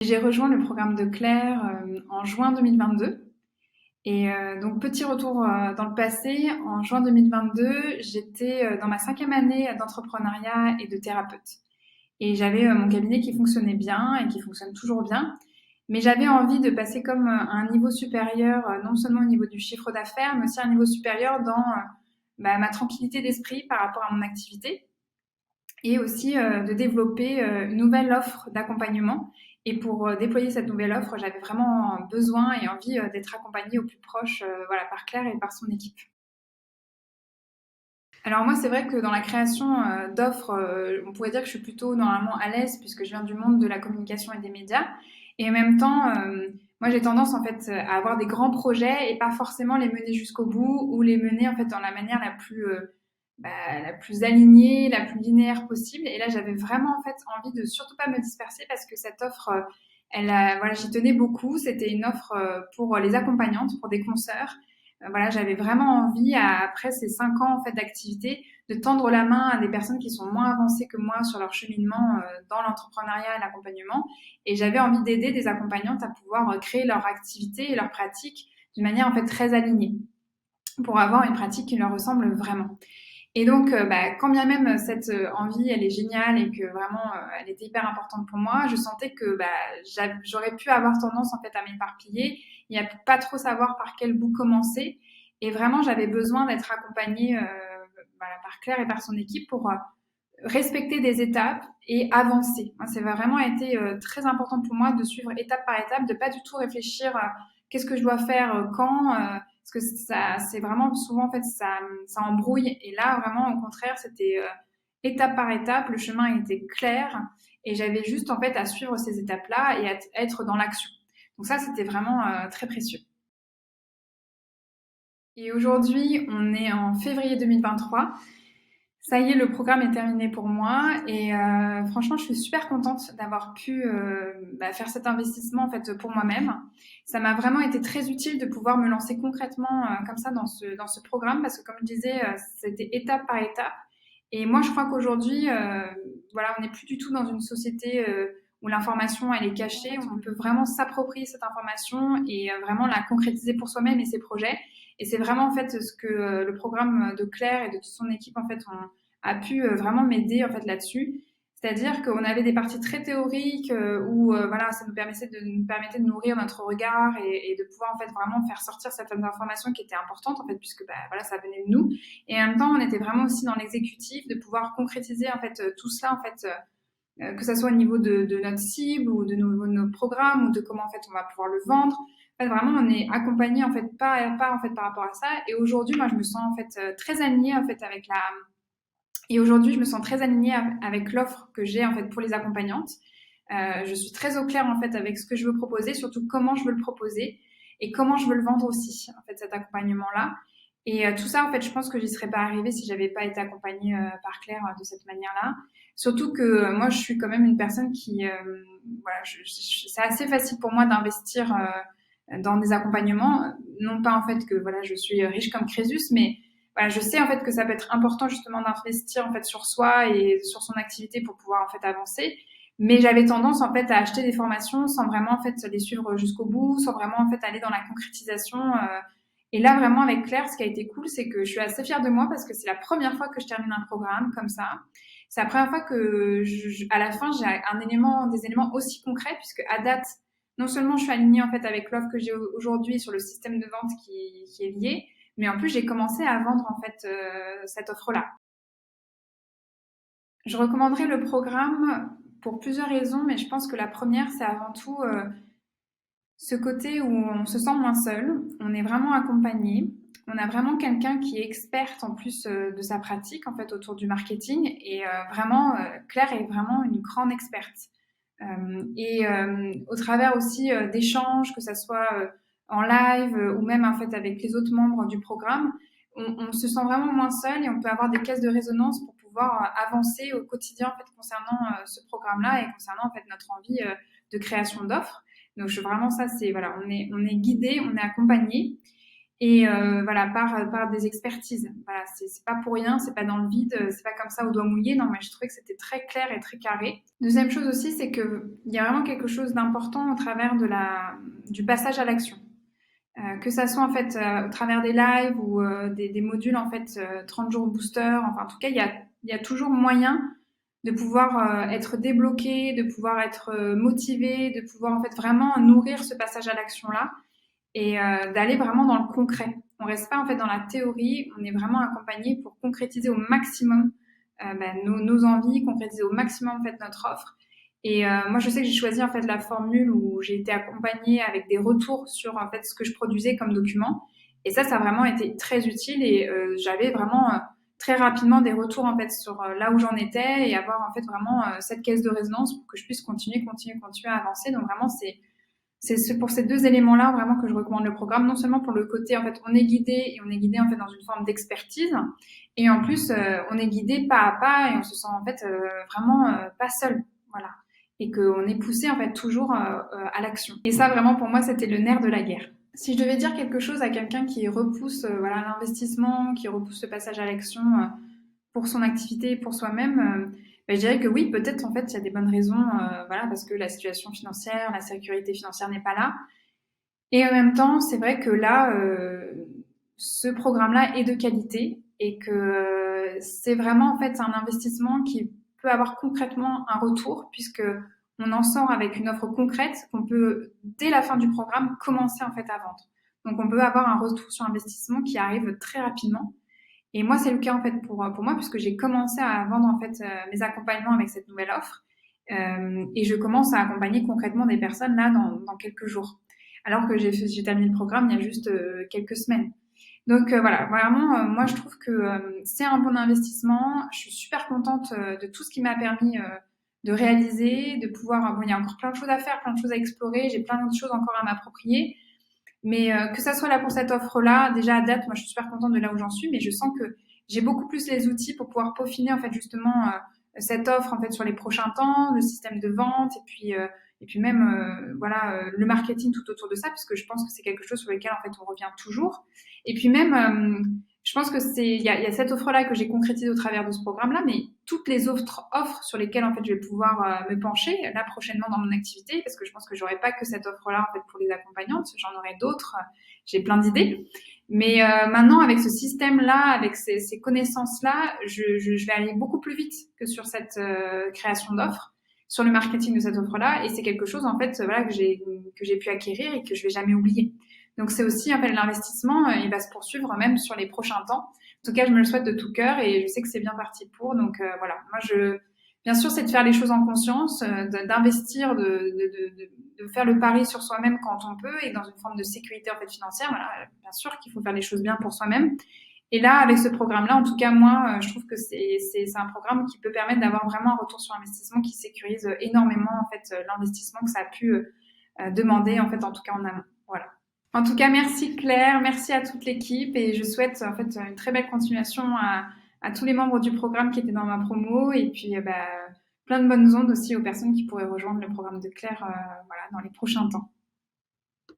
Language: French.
J'ai rejoint le programme de Claire en juin 2022. Et donc, petit retour dans le passé, en juin 2022, j'étais dans ma 5e année d'entrepreneuriat et de thérapeute. Et j'avais mon cabinet qui fonctionnait bien et qui fonctionne toujours bien. Mais j'avais envie de passer comme à un niveau supérieur, non seulement au niveau du chiffre d'affaires, mais aussi un niveau supérieur dans ma tranquillité d'esprit par rapport à mon activité et aussi de développer une nouvelle offre d'accompagnement. Et pour déployer cette nouvelle offre, j'avais vraiment besoin et envie d'être accompagnée au plus proche voilà, par Claire et par son équipe. Alors moi, c'est vrai que dans la création d'offres, on pourrait dire que je suis plutôt normalement à l'aise puisque je viens du monde de la communication et des médias. Et en même temps, moi j'ai tendance en fait à avoir des grands projets et pas forcément les mener jusqu'au bout ou les mener en fait dans la manière la plus alignée, la plus linéaire possible. Et là, j'avais vraiment en fait envie de surtout pas me disperser parce que cette offre, voilà, j'y tenais beaucoup. C'était une offre pour les accompagnantes, pour des consoeurs. Voilà, j'avais vraiment envie, après ces 5 ans en fait d'activité, de tendre la main à des personnes qui sont moins avancées que moi sur leur cheminement dans l'entrepreneuriat et l'accompagnement. Et j'avais envie d'aider des accompagnantes à pouvoir créer leur activité et leur pratique d'une manière en fait très alignée pour avoir une pratique qui leur ressemble vraiment. Et donc, quand bien même cette envie, elle est géniale et que vraiment, elle était hyper importante pour moi, je sentais que j'aurais pu avoir tendance en fait à m'éparpiller et à pas trop savoir par quel bout commencer. Et vraiment, j'avais besoin d'être accompagnée voilà, par Claire et par son équipe pour respecter des étapes et avancer. Moi, c'est vraiment été très important pour moi de suivre étape par étape, de pas du tout réfléchir qu'est-ce que je dois faire quand, parce que ça, c'est vraiment souvent en fait ça embrouille. Et là, vraiment, au contraire, c'était étape par étape, le chemin était clair et j'avais juste en fait à suivre ces étapes-là et à être dans l'action. Donc ça, c'était vraiment très précieux. Et aujourd'hui, on est en février 2023. Ça y est, le programme est terminé pour moi et franchement, je suis super contente d'avoir pu faire cet investissement en fait pour moi-même. Ça m'a vraiment été très utile de pouvoir me lancer concrètement comme ça dans ce programme parce que comme je disais, c'était étape par étape. Et moi, je crois qu'aujourd'hui, voilà, on n'est plus du tout dans une société où l'information elle est cachée, où on peut vraiment s'approprier cette information et vraiment la concrétiser pour soi-même et ses projets. Et c'est vraiment en fait ce que le programme de Claire et de toute son équipe en fait a pu vraiment m'aider en fait là-dessus. C'est-à-dire qu'on avait des parties très théoriques où voilà, ça nous permettait de nourrir notre regard et de pouvoir en fait vraiment faire sortir certaines informations qui étaient importantes en fait puisque voilà, ça venait de nous. Et en même temps, on était vraiment aussi dans l'exécutif de pouvoir concrétiser en fait tout cela en fait que ça soit au niveau de notre cible ou de nos programmes ou de comment en fait on va pouvoir le vendre. En fait, vraiment, on est accompagné en fait pas à pas en fait par rapport à ça. Et aujourd'hui, moi, je me sens en fait très alignée en fait avec la. Et aujourd'hui, je me sens très alignée avec l'offre que j'ai en fait pour les accompagnantes. Je suis très au clair en fait avec ce que je veux proposer, surtout comment je veux le proposer et comment je veux le vendre aussi en fait cet accompagnement-là. Et tout ça, en fait, je pense que j'y serais pas arrivée si j'avais pas été accompagnée par Claire de cette manière-là. Surtout que moi, je suis quand même une personne qui, voilà, c'est assez facile pour moi d'investir dans des accompagnements. Non pas en fait que voilà, je suis riche comme Crésus, mais voilà, je sais en fait que ça peut être important justement d'investir en fait sur soi et sur son activité pour pouvoir en fait avancer. Mais j'avais tendance en fait à acheter des formations sans vraiment en fait les suivre jusqu'au bout, sans vraiment en fait aller dans la concrétisation. Et là vraiment avec Claire, ce qui a été cool, c'est que je suis assez fière de moi parce que c'est la première fois que je termine un programme comme ça. C'est la première fois que à la fin j'ai des éléments aussi concrets puisque à date, non seulement je suis alignée en fait avec l'offre que j'ai aujourd'hui sur le système de vente qui est lié, mais en plus j'ai commencé à vendre en fait cette offre-là. Je recommanderais le programme pour plusieurs raisons, mais je pense que la première, c'est avant tout ce côté où on se sent moins seul, on est vraiment accompagné, on a vraiment quelqu'un qui est experte en plus de sa pratique en fait autour du marketing et vraiment Claire est vraiment une grande experte. Et au travers aussi d'échanges, que ça soit en live ou même en fait avec les autres membres du programme, on se sent vraiment moins seul et on peut avoir des caisses de résonance pour pouvoir avancer au quotidien en fait concernant ce programme-là et concernant en fait notre envie de création d'offres. Donc vraiment ça c'est voilà, on est guidé, on est accompagné. et voilà, par des expertises. Voilà, c'est pas pour rien, c'est pas dans le vide, c'est pas comme ça au doigt mouillé. Non, mais je trouvais que c'était très clair et très carré. Deuxième chose aussi, c'est que il y a vraiment quelque chose d'important au travers du passage à l'action. Que ça soit en fait au travers des lives ou des modules en fait 30 jours booster, enfin en tout cas il y a toujours moyen de pouvoir être débloqué, de pouvoir être motivé, de pouvoir en fait vraiment nourrir ce passage à l'action là et d'aller vraiment dans le concret. On reste pas en fait dans la théorie, on est vraiment accompagné pour concrétiser au maximum nos envies, concrétiser au maximum en fait notre offre. Et moi, je sais que j'ai choisi en fait la formule où j'ai été accompagnée avec des retours sur en fait ce que je produisais comme document. Et ça a vraiment été très utile et j'avais vraiment très rapidement des retours en fait sur là où j'en étais et avoir en fait vraiment cette caisse de résonance pour que je puisse continuer à avancer. Donc vraiment, c'est pour ces deux éléments-là vraiment que je recommande le programme, non seulement pour le côté en fait on est guidé et on est guidé en fait dans une forme d'expertise, et en plus on est guidé pas à pas et on se sent en fait vraiment pas seul, voilà, et qu'on est poussé en fait toujours à l'action. Et ça vraiment pour moi c'était le nerf de la guerre. Si je devais dire quelque chose à quelqu'un qui repousse voilà l'investissement, qui repousse le passage à l'action pour son activité, pour soi-même, je dirais que oui, peut-être en fait il y a des bonnes raisons, voilà, parce que la situation financière, la sécurité financière n'est pas là. Et en même temps, c'est vrai que là, ce programme-là est de qualité et que c'est vraiment en fait un investissement qui peut avoir concrètement un retour puisque on en sort avec une offre concrète qu'on peut dès la fin du programme commencer en fait à vendre. Donc on peut avoir un retour sur investissement qui arrive très rapidement. Et moi, c'est le cas en fait pour moi, puisque j'ai commencé à vendre en fait mes accompagnements avec cette nouvelle offre. Et je commence à accompagner concrètement des personnes là dans quelques jours. Alors que j'ai terminé le programme il y a juste quelques semaines. Donc voilà, vraiment, moi je trouve que c'est un bon investissement. Je suis super contente de tout ce qui m'a permis de réaliser, de pouvoir. Bon, il y a encore plein de choses à faire, plein de choses à explorer. J'ai plein d'autres choses encore à m'approprier. Mais que ça soit là pour cette offre-là, déjà à date, moi je suis super contente de là où j'en suis, mais je sens que j'ai beaucoup plus les outils pour pouvoir peaufiner en fait justement cette offre en fait sur les prochains temps, le système de vente et puis même voilà le marketing tout autour de ça, puisque je pense que c'est quelque chose sur lequel en fait on revient toujours. Et puis même je pense que il y a cette offre-là que j'ai concrétisée au travers de ce programme-là, mais toutes les autres offres sur lesquelles en fait je vais pouvoir me pencher là prochainement dans mon activité, parce que je pense que j'aurai pas que cette offre-là en fait pour les accompagnantes, j'en aurai d'autres, j'ai plein d'idées. Mais maintenant avec ce système-là, avec ces connaissances-là, je vais aller beaucoup plus vite que sur cette création d'offres, sur le marketing de cette offre-là, et c'est quelque chose en fait voilà que j'ai pu acquérir et que je vais jamais oublier. Donc c'est aussi en fait l'investissement, il va se poursuivre même sur les prochains temps. En tout cas, je me le souhaite de tout cœur et je sais que c'est bien parti pour. Donc voilà, bien sûr, c'est de faire les choses en conscience, d'investir, de faire le pari sur soi-même quand on peut et dans une forme de sécurité en fait financière. Voilà, bien sûr qu'il faut faire les choses bien pour soi-même. Et là, avec ce programme-là, en tout cas moi, je trouve que c'est un programme qui peut permettre d'avoir vraiment un retour sur investissement qui sécurise énormément en fait l'investissement que ça a pu demander en fait en tout cas en amont. Voilà. En tout cas, merci Claire, merci à toute l'équipe et je souhaite en fait une très belle continuation à tous les membres du programme qui étaient dans ma promo et puis plein de bonnes ondes aussi aux personnes qui pourraient rejoindre le programme de Claire voilà, dans les prochains temps.